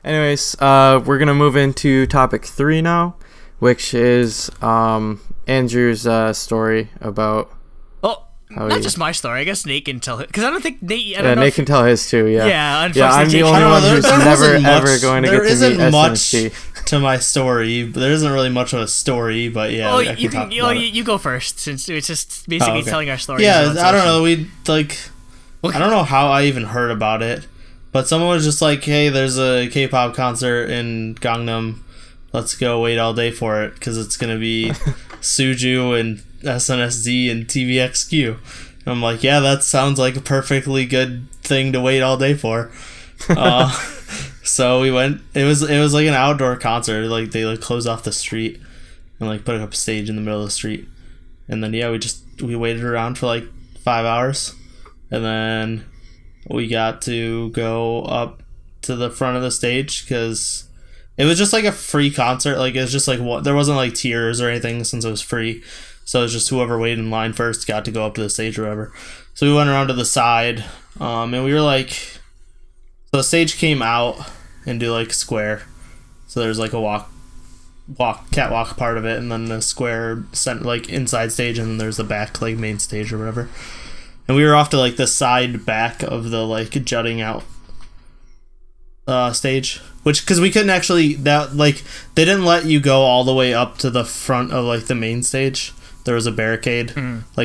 Anyways, we're gonna move into topic 3 now, which is Andrew's story about. Not just my story. I guess Nate can tell it because I don't think Nate. Nate can tell his too. Yeah. Yeah. Unfortunately, I'm the only one who's never ever going to get to meet There isn't much SNSD. to my story. There isn't really much of a story, but yeah. You go first since it's just basically telling our story. Yeah, I don't know. I don't know how I even heard about it, but someone was just like, "Hey, there's a K-pop concert in Gangnam. Let's go wait all day for it because it's gonna be Suju and SNSD and TVXQ." And I'm like, yeah, that sounds like a perfectly good thing to wait all day for. So we went. It was like an outdoor concert. Like they closed off the street and put up a stage in the middle of the street. And then we waited around for 5 hours, and then we got to go up to the front of the stage because it was just a free concert. It was just there wasn't tiers or anything since it was free. So it was just whoever waited in line first got to go up to the stage or whatever. So we went around to the side, and we were so the stage came out into a square. So there's a catwalk part of it, and then the square inside stage, and then there's the back main stage or whatever. And we were off to the side back of the jutting out stage, because we couldn't actually they didn't let you go all the way up to the front of the main stage. There was a barricade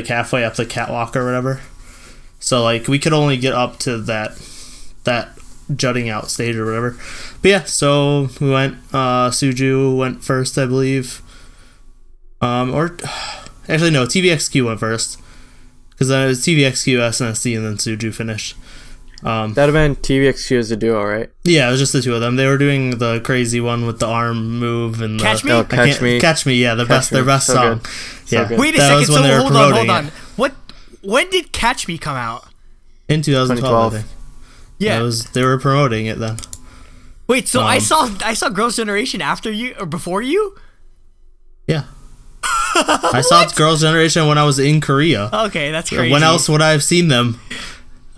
halfway up the catwalk or whatever, so we could only get up to that jutting out stage or whatever. But yeah, so we went. Suju went first, I believe. Or actually no, TVXQ went first, because then it was TVXQ, SNSD, and then Suju finished. That'd have been TVXQ as a duo, right? Yeah, it was just the two of them. They were doing the crazy one with the arm move and Catch Me. Catch Me. Yeah, their best so song. Good. Yeah. So wait a second. So hold on. When did Catch Me come out? In 2012, I think. Yeah, they were promoting it then. Wait, so I saw Girls' Generation after you or before you? Yeah. I saw Girls' Generation when I was in Korea. Okay, that's crazy. When else would I have seen them?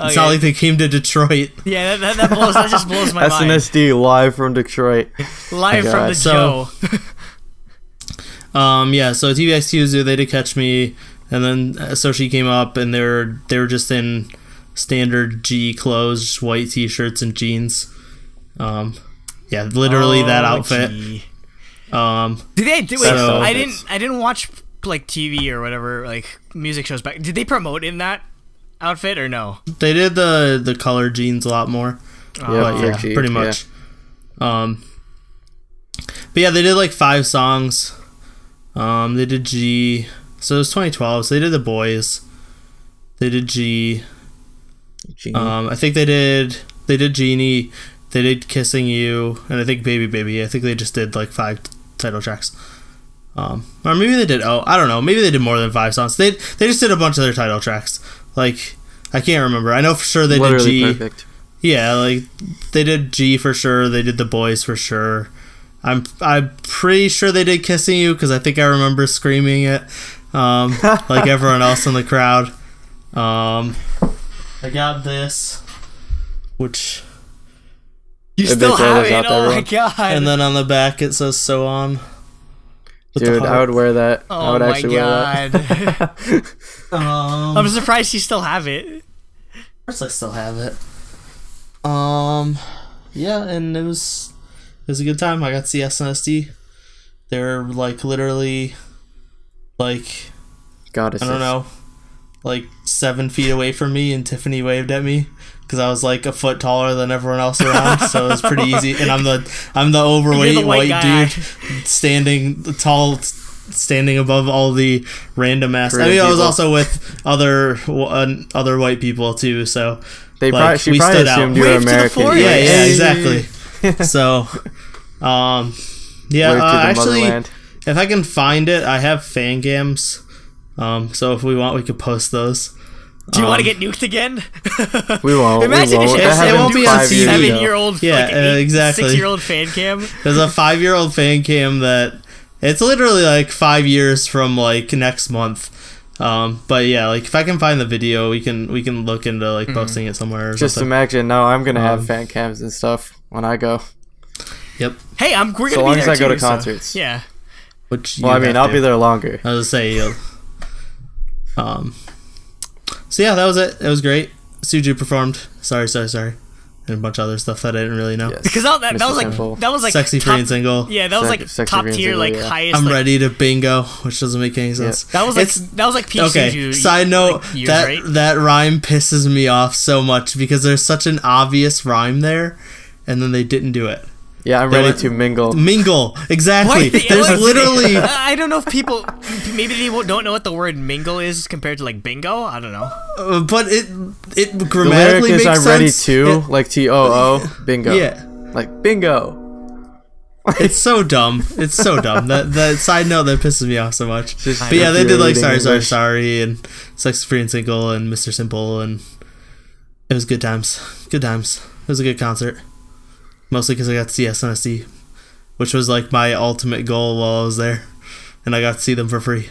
It's not like they came to Detroit. Yeah, that just blows my mind. SNSD live from Detroit. Live from the Joe. Yeah, so TVXQ, they did Catch Me, and then so she came up, and they were just in standard G clothes, white t-shirts and jeans. Yeah, literally that outfit. Gee. I didn't watch TV or whatever music shows back. Did they promote in that outfit or no? They did the color jeans a lot more. Yeah, pretty much. Yeah. But yeah, they did 5 songs. They did G. So it was 2012. So they did The Boys. They did G. I think they did Genie. They did Kissing You, and I think Baby Baby. I think they just did 5 title tracks. Or maybe they did. I don't know. Maybe they did more than 5 songs. They just did a bunch of their title tracks. I can't remember. I know for sure they did G. Perfect. Yeah, they did G for sure. They did The Boys for sure. I'm pretty sure they did Kissing You because I think I remember screaming it, like everyone else in the crowd. I got this, which you still have it. Oh my god! And then on the back it says "So On." Dude, I would wear that. Oh I would actually wear that. I'm surprised you still have it. Of course, I still have it. Yeah, and it was a good time. I got to see SNSD. They're literally goddesses. I don't know, 7 feet away from me, and Tiffany waved at me because I was a foot taller than everyone else around, so it was pretty easy. And I'm the overweight white dude standing tall, standing above all the random ass. I mean, I was also with other white people too, so she probably stood assumed you were American. Yeah, exactly. So, actually, if I can find it, I have fan cams. So if we want, we could post those. Do you want to get nuked again? We won't. Imagine it won't be on TV. 7-year-old, exactly. 6-year-old fan cam. There's a 5-year-old fan cam that it's literally 5 years from next month. But yeah, if I can find the video, we can look into posting it somewhere. Or just something. Imagine now I'm gonna have fan cams and stuff when I go. Yep. Hey, we're gonna so long be as there I go to too, concerts. So, yeah. Which Well, I mean, I'll be there longer. I was gonna say. So yeah, that was it. It was great. Suju performed. Sorry. And a bunch of other stuff that I didn't really know. Yes. Because that was like Sexy Free and Single. Yeah, that was like top tier, like highest. I'm like, ready to bingo, which doesn't make any sense. That was like peak okay. Suju, Side note, like, years, that right? that rhyme pisses me off so much because there's such an obvious rhyme there, and then they didn't do it. Yeah, I'm ready to mingle. Mingle, exactly. There's literally. I don't know if people maybe they don't know what the word mingle is compared to like bingo. I don't know. But it The lyric grammatically is makes I'm ready sense. to, like TOO, bingo. Yeah. Like bingo. It's so dumb. It's so dumb. That side note that pisses me off so much. But yeah, they did like sorry, and Sex Free and Single and Mr. Simple, and it was good times. Good times. It was a good concert. Mostly because I got to see SNSD, which was like my ultimate goal while I was there, and I got to see them for free.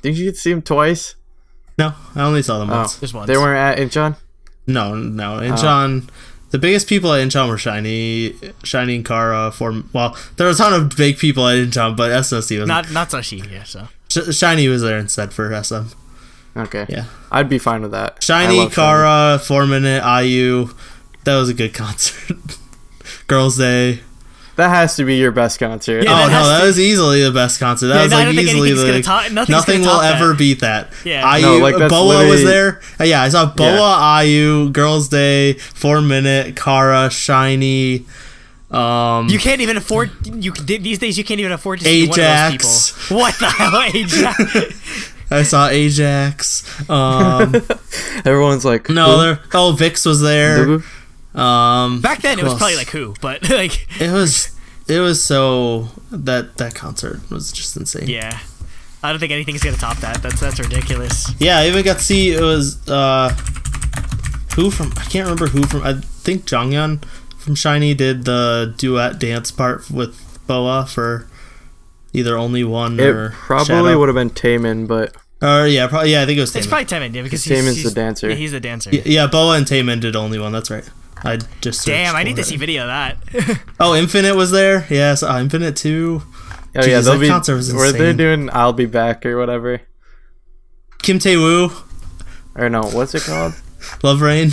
Did you get to see them twice? No, I only saw them once. Just once. They weren't at Incheon? No. Incheon. The biggest people at Incheon were Shiny and Kara. There was a ton of big people at Incheon, but SNSD was not Sashi. Yeah, so Shiny was there instead for SM. Okay. Yeah, I'd be fine with that. Shiny, Kara, 4 Minute, IU. That was a good concert. Girls' Day. That has to be your best concert. Yeah, that was easily the best concert. That was like easily nothing will ever beat that. Yeah. IU, Boa was there. Yeah, I saw Boa, IU, Girls' Day, 4 Minute, Kara, Shiny. You can't even afford. These days you can't even afford to see Ajax. one of those people. What the hell, Ajax? I saw Ajax. Everyone's like, Vix was there. Back then it was probably like who, but like it was so that concert was just insane. Yeah, I don't think anything's gonna top that. That's ridiculous. Yeah, I even got to see it was I can't remember who from. I think Jonghyun from Shiny did the duet dance part with Boa for either Only One or probably would have been Taemin, but. I think it was Taemin. It's probably Taemin, yeah, because Taemin's the dancer. Yeah, he's the dancer. Yeah, Boa and Taemin did Only One. That's right. I just I need to see video of that. Oh, Infinite was there. Yes, Infinite 2. Oh yeah, they'll be. Concert was where they're doing "I'll Be Back" or whatever. Kim Tae-woo. Or no, what's it called? Love Rain.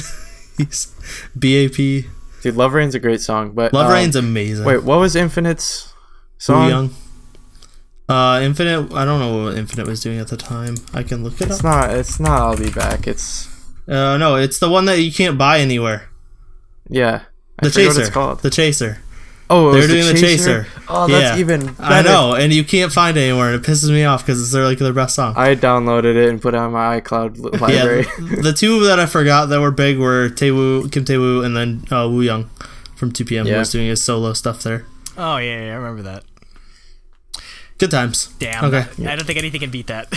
BAP. Dude, Love Rain's a great song, but Love Rain's amazing. Wait, what was Infinite's song? Young. Infinite. I don't know what Infinite was doing at the time. I can look it up. It's not. I'll Be Back. It's. No, it's the one that you can't buy anywhere. Yeah. The Chaser. What it's called. The Chaser. Oh, they're doing the Chaser. Oh, that's even better. I know, and you can't find it anywhere, and it pisses me off because it's their best song. I downloaded it and put it on my iCloud library. Yeah, the two that I forgot that were big were Kim Tae-woo, and then Woo Young from 2PM who was doing his solo stuff there. Oh yeah, I remember that. Good times. Damn. Okay. I don't think anything can beat that.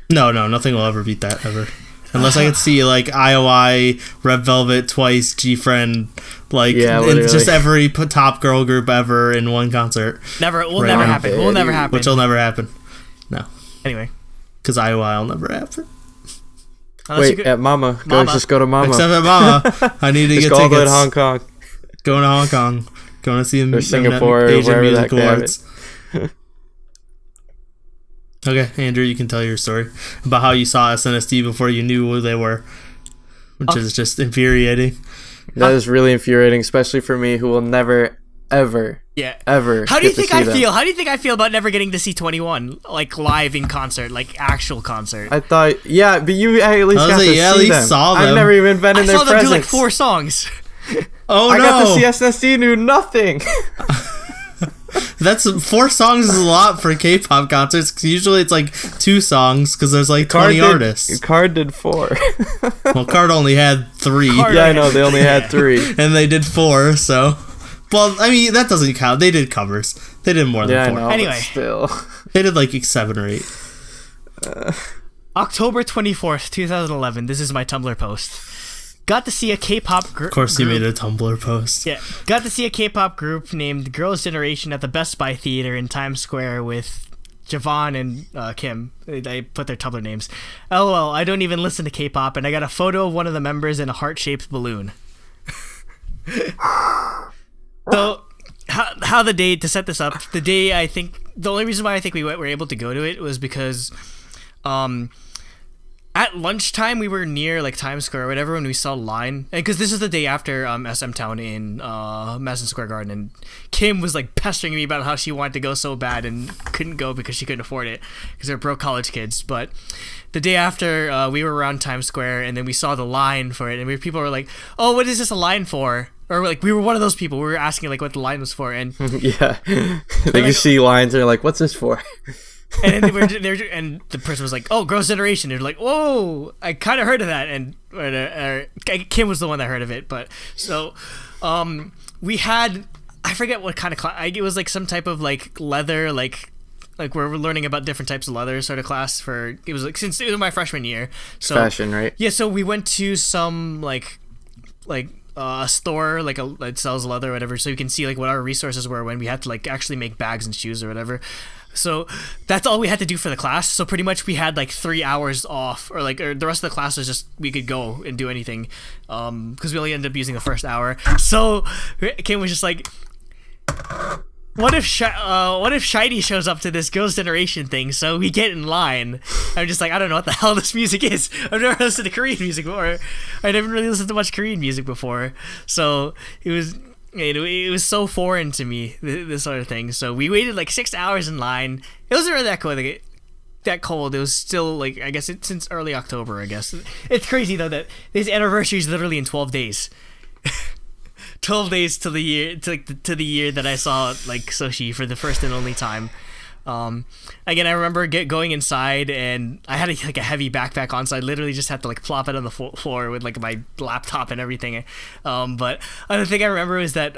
No, nothing will ever beat that ever. Unless I could see like IOI, Red Velvet, Twice, G-Friend, just every top girl group ever in one concert. Will never happen. Which will never happen. No. Anyway. Because IOI will never happen. At Mama. Just go to Mama. Except at Mama. I need to get tickets. Go to Hong Kong. Going to Hong Kong. Going to see them. Or Singapore. Asian Music Awards. Okay, Andrew, you can tell your story about how you saw SNSD before you knew who they were, which is just infuriating. That is really infuriating, especially for me, who will never, ever, ever. How do you think I feel? How do you think I feel about never getting to see 21 like live in concert, like actual concert? I thought, but you at least got to see them. Saw them. I've never even been in their presence. I saw them do like 4 songs. I got to see SNSD do nothing. That's 4 songs is a lot for K-pop concerts. Cause usually it's like 2 songs because there's like 20 artists. Card did 4. Well, Card only had 3. I know they only had 3, and they did 4. So, well, I mean that doesn't count. They did covers. They did more than 4. I know, anyway, still, they did like 7 or 8. October 24th, 2011. This is my Tumblr post. Got to see a K-pop group. Of course, you made a Tumblr post. Yeah, got to see a K-pop group named Girls' Generation at the Best Buy Theater in Times Square with Javon and Kim. They put their Tumblr names. LOL, I don't even listen to K-pop, and I got a photo of one of the members in a heart-shaped balloon. So, how how the day, to set this up, the day, I think the only reason why I think we were able to go to it was because at lunchtime we were near like Times Square or whatever when we saw a line, and because this is the day after SM Town in Madison Square Garden, and Kim was like pestering me about how she wanted to go so bad and couldn't go because she couldn't afford it because they're broke college kids. But the day after, we were around Times Square, and then we saw the line for it, and people were like, "Oh, what is this a line for?" Or like we were one of those people. We were asking like what the line was for, and yeah, like you see lines, and they're like, "What's this for?" And then and the person was like, "Oh, Girls' Generation." They're like, "Whoa, I kind of heard of that." And Kim was the one that heard of it, but so we had, I forget what kind of class. It was like some type of like leather, like we're learning about different types of leather sort of class for. It was like since it was my freshman year, so fashion, right? Yeah, so we went to some like a store that sells leather or whatever, so you can see like what our resources were when we had to like actually make bags and shoes or whatever. So that's all we had to do for the class. So pretty much we had like 3 hours off, or the rest of the class was just we could go and do anything, because we only ended up using the first hour. So Kim was just like, what if Shiny shows up to this Girls' Generation thing? So we get in line. I'm just like, I don't know what the hell this music is. I've never listened to Korean music before. I never really listened to much Korean music before. So it was so foreign to me, this sort of thing. So we waited like 6 hours in line. It wasn't really that cold. It was still like, I guess it's since early October, I guess. It's crazy though that this anniversary is literally in 12 days. 12 days to the year that I saw like Soshi for the first and only time. Again, I remember going inside, and I had a heavy backpack on, so I literally just had to like plop it on the floor with like my laptop and everything. But other thing I remember is that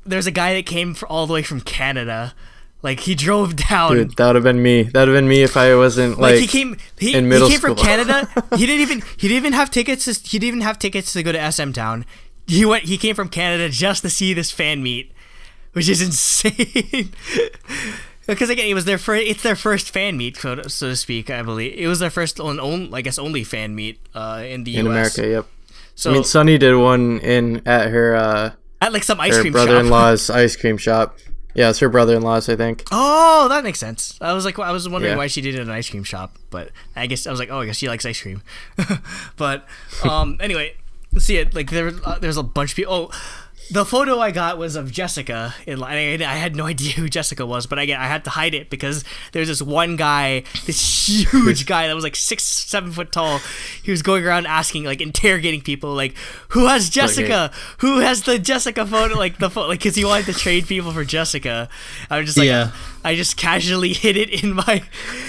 there's a guy that came all the way from Canada. Like he drove down. Dude, that would have been me. That would have been me if I wasn't like in middle he came school. From Canada. He didn't even have tickets. He didn't even have tickets to go to SM Town. He came from Canada just to see this fan meet, which is insane. Because again, it's their first fan meet, so to speak. I believe it was their first only fan meet in the US. In America, yep. So I mean, Sunny did one at her at like some ice cream shop. brother-in-law's ice cream shop. Yeah, it's her brother-in-law's, I think. Oh, that makes sense. I was wondering why she did it at an ice cream shop, but I guess I was like, oh, I guess she likes ice cream. But anyway. See it like there's a bunch of people. Oh, the photo I got was of Jessica in line. I had no idea who Jessica was, but again, I had to hide it because there's this one guy, this huge guy that was like 6-7 foot tall. He was going around asking, like interrogating people, like who has Jessica? Okay. Who has the Jessica photo? Like the photo, like because he wanted to trade people for Jessica. I was just like, yeah. I just casually hid it in my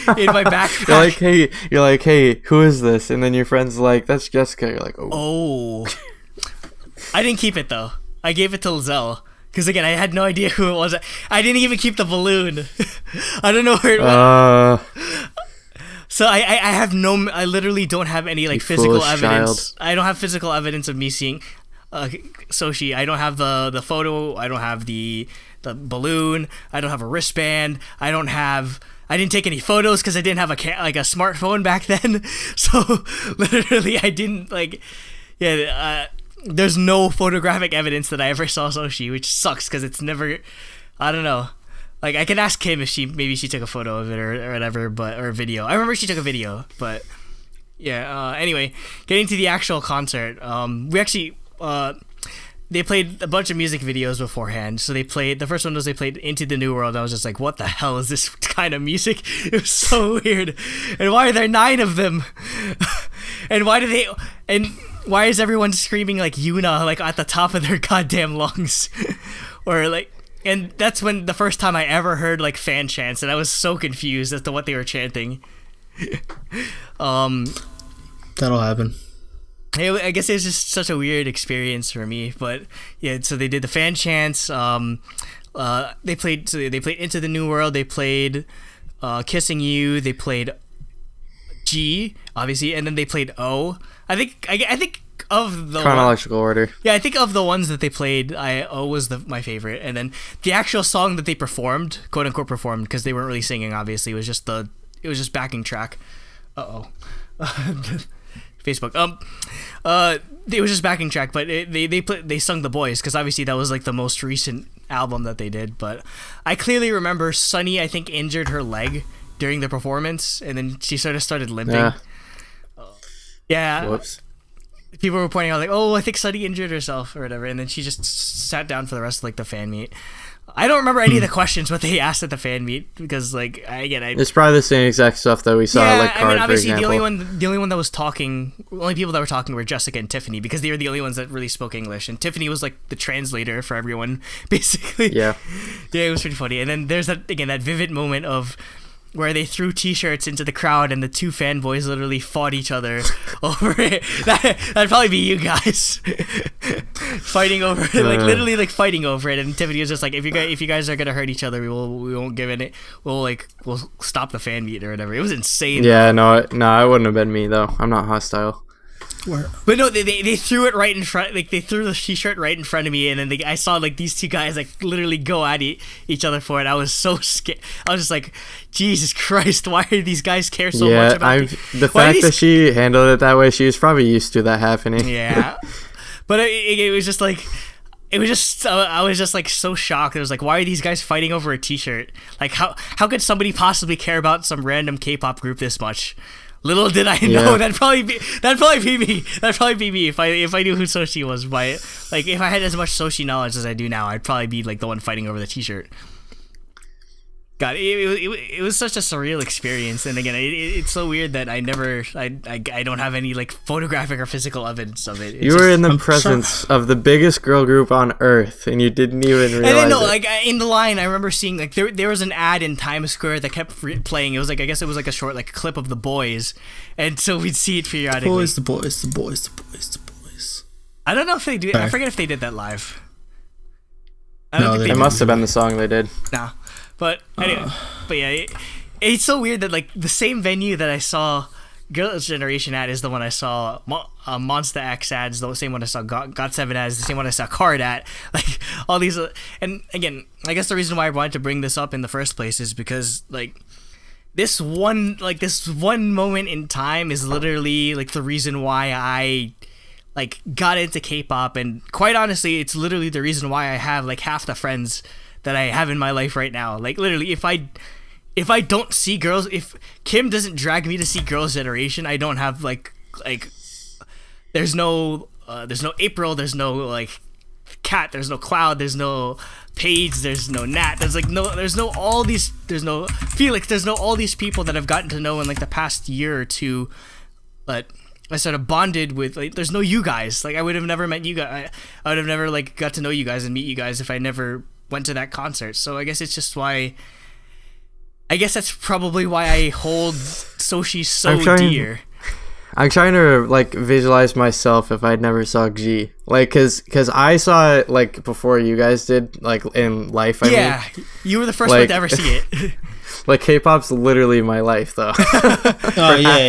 backpack. You're like, hey, who is this? And then your friend's like, that's Jessica. You're like, oh. I didn't keep it though. I gave it to Lizelle because again, I had no idea who it was. I didn't even keep the balloon. I don't know where it went. So I literally don't have any like physical evidence. Child. I don't have physical evidence of me seeing Soshi. I don't have the photo. I don't have the balloon. I don't have a wristband. I didn't take any photos because I didn't have a smartphone back then. So literally, I didn't there's no photographic evidence that I ever saw Soshi, which sucks because it's never. I don't know. Like I can ask Kim if maybe she took a photo of it or whatever, or a video. I remember she took a video, but yeah. Anyway, getting to the actual concert, we actually they played a bunch of music videos beforehand. So the first one was they played Into the New World. I was just like, what the hell is this kind of music? It was so weird. And why are there 9 of them? And why is everyone screaming like Yuna like at the top of their goddamn lungs? Or like, and that's when the first time I ever heard like fan chants, and I was so confused as to what they were chanting. That'll happen. I guess it was just such a weird experience for me, but yeah. So they did the fan chants. They played Into the New World. They played Kissing You. They played G, obviously, and then they played O. I think of the chronological order. Yeah, I think of the ones that they played, O was my favorite, and then the actual song that they performed, quote unquote performed, because they weren't really singing. Obviously, it was just backing track. Facebook. It was just backing track, but they sung The Boys because obviously that was like the most recent album that they did. But I clearly remember Sunny, I think, injured her leg during the performance, and then she sort of started limping. Yeah. Whoops. People were pointing out like, oh, I think Sunny injured herself or whatever, and then she just sat down for the rest of like the fan meet. I don't remember any of the questions what they asked at the fan meet because like it's probably the same exact stuff that we saw at like Card, I mean, obviously for example. the only one that was talking, only people that were talking were Jessica and Tiffany because they were the only ones that really spoke English, and Tiffany was like the translator for everyone basically. Yeah, it was pretty funny. And then there's that vivid moment of where they threw t-shirts into the crowd and the two fanboys literally fought each other over it. That'd probably be you guys fighting over it, like literally like fighting over it. And Tiffany was just like, if you guys are gonna hurt each other, we won't give it. We'll stop the fan meet or whatever. It was insane. Yeah, no, it wouldn't have been me though. I'm not hostile. But no, they threw it right in front. Like they threw the t-shirt right in front of me, and then I saw like these two guys like literally go at each other for it. I was so scared. I was just like, Jesus Christ, why do these guys care so much about the fact that she handled it that way? She was probably used to that happening. Yeah, but it was just like. It was just, I was just like so shocked. It was like, why are these guys fighting over a t-shirt? Like how could somebody possibly care about some random K-pop group this much? Little did I know that'd probably be me. That'd probably be me if I knew who Soshi was. Like if I had as much Soshi knowledge as I do now, I'd probably be like the one fighting over the t-shirt. God, it was such a surreal experience, and again, it's so weird that I don't have any like photographic or physical evidence of it. You were in the presence of the biggest girl group on earth, and you didn't even realize. And then like in the line, I remember seeing like there was an ad in Times Square that kept playing. It was like I guess it was like a short like clip of the boys, and so we'd see it periodically. The boys. I don't know if they do. I forget if they did that live. I don't think they must have been the song they did. Nah. But anyway, but yeah, it's so weird that like the same venue that I saw Girls' Generation at is the one I saw Monsta X ads, the same one I saw GOT7 ads, the same one I saw Card at, like all these. And again, I guess the reason why I wanted to bring this up in the first place is because like this one moment in time is literally like the reason why I like got into K-pop, and quite honestly, it's literally the reason why I have like half the friends that I have in my life right now. Like literally, if I don't see girls, if Kim doesn't drag me to see Girls' Generation, I don't have like there's no April, there's no like Kat, there's no Cloud, there's no Paige, there's no Nat, there's no all these Felix, there's no all these people that I've gotten to know in like the past year or two, but I sort of bonded with. Like, there's no you guys. Like I would have never met you guys. I would have never like got to know you guys and meet you guys if I never went to that concert. So I guess it's just why. I guess that's probably why I hold Soshi so dear. I'm trying to like visualize myself if I'd never saw G, like cause I saw it like before you guys did, like in life. I mean, you were the first one to ever see it. Like K-pop's literally my life, though. Oh yeah,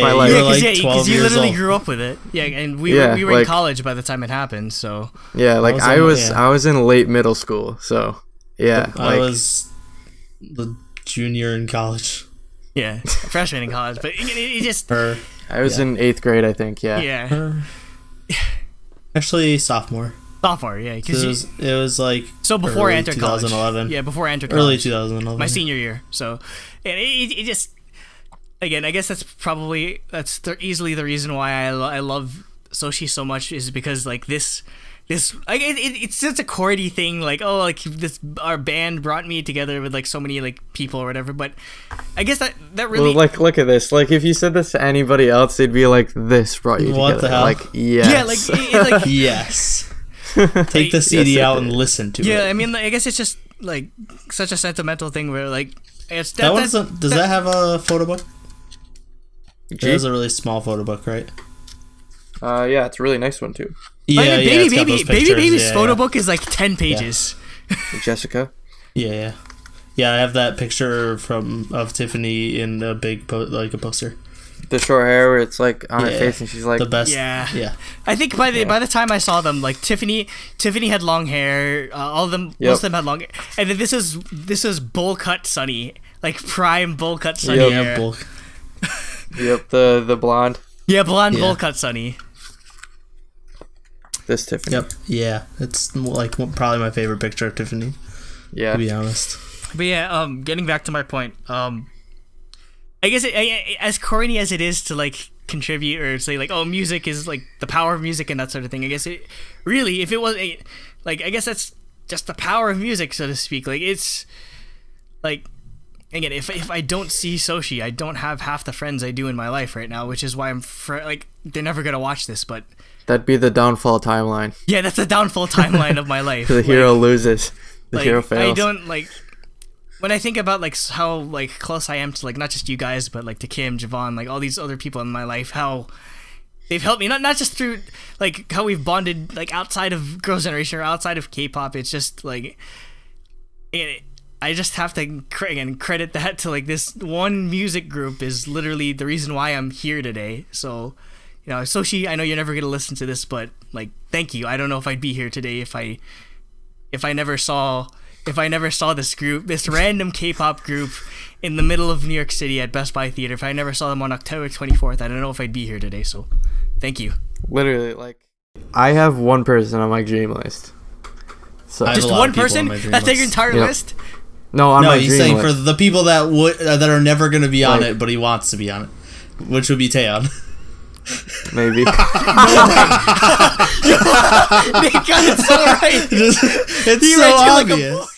because you literally grew up with it. Yeah, and we were like, in college by the time it happened. So yeah, like I was in late middle school. So yeah, I was the junior in college. Yeah, freshman in college, but it just. I was in 8th grade, I think. Yeah. Yeah. Actually, sophomore. Yeah, because it was like so before I entered 2011. College. Yeah, before I entered early college. 2011. My senior year. So, and it just again, I guess that's easily the reason why I love Soshi so much is because like this like it's just a cordy thing, like our band brought me together with like so many like people or whatever, but I guess that really, well, like look at this, like if you said this to anybody else they'd be like, this brought you what together. The hell? Like yes. Yeah, like it's like yes. Take the CD out and listen to it. Yeah, I mean, like, I guess it's just like such a sentimental thing where like it's does that have a photo book? It has a really small photo book, right? Yeah, it's a really nice one too. Yeah, Baby's photo book is like 10 pages. Yeah. Jessica. Yeah. I have that picture of Tiffany in a big a poster. The short hair where it's like on her face and she's like the best. Yeah. I think by the time I saw them, like Tiffany had long hair. All of them, most of them had long hair. And then this is bowl cut Sunny, like prime bowl cut Sunny hair. Yep, the blonde. Yeah, blonde bowl cut Sunny. This Tiffany. Yep. Yeah, it's like probably my favorite picture of Tiffany. Yeah. To be honest. But yeah, getting back to my point, I guess as corny as it is to like contribute or say like, oh, music is like the power of music and that sort of thing. I guess it really, if it was like, I guess that's just the power of music, so to speak. Like it's like, again, if I don't see Soshi, I don't have half the friends I do in my life right now, which is why like they're never gonna watch this, but that'd be the downfall timeline. Yeah, that's the downfall timeline of my life. The hero loses. The hero fails. I don't like when I think about like how like close I am to like not just you guys, but like to Kim, Javon, like all these other people in my life, how they've helped me not just through like how we've bonded like outside of Girls' Generation or outside of K-pop. It's just like I just have to credit that to like this one music group is literally the reason why I'm here today. So, you know, Soshi, I know you're never gonna listen to this, but like, thank you. I don't know if I'd be here today if I never saw this group, this random K-pop group in the middle of New York City at Best Buy Theater. If I never saw them on October 24th, I don't know if I'd be here today. So, thank you. Literally, like, I have one person on my dream list. So just one person? That's like your entire list? No, on my dream list. No, he's saying for the people that are never going to be on it, but he wants to be on it, which would be Taeyeon. Maybe. Nick got it so right. It's so obvious.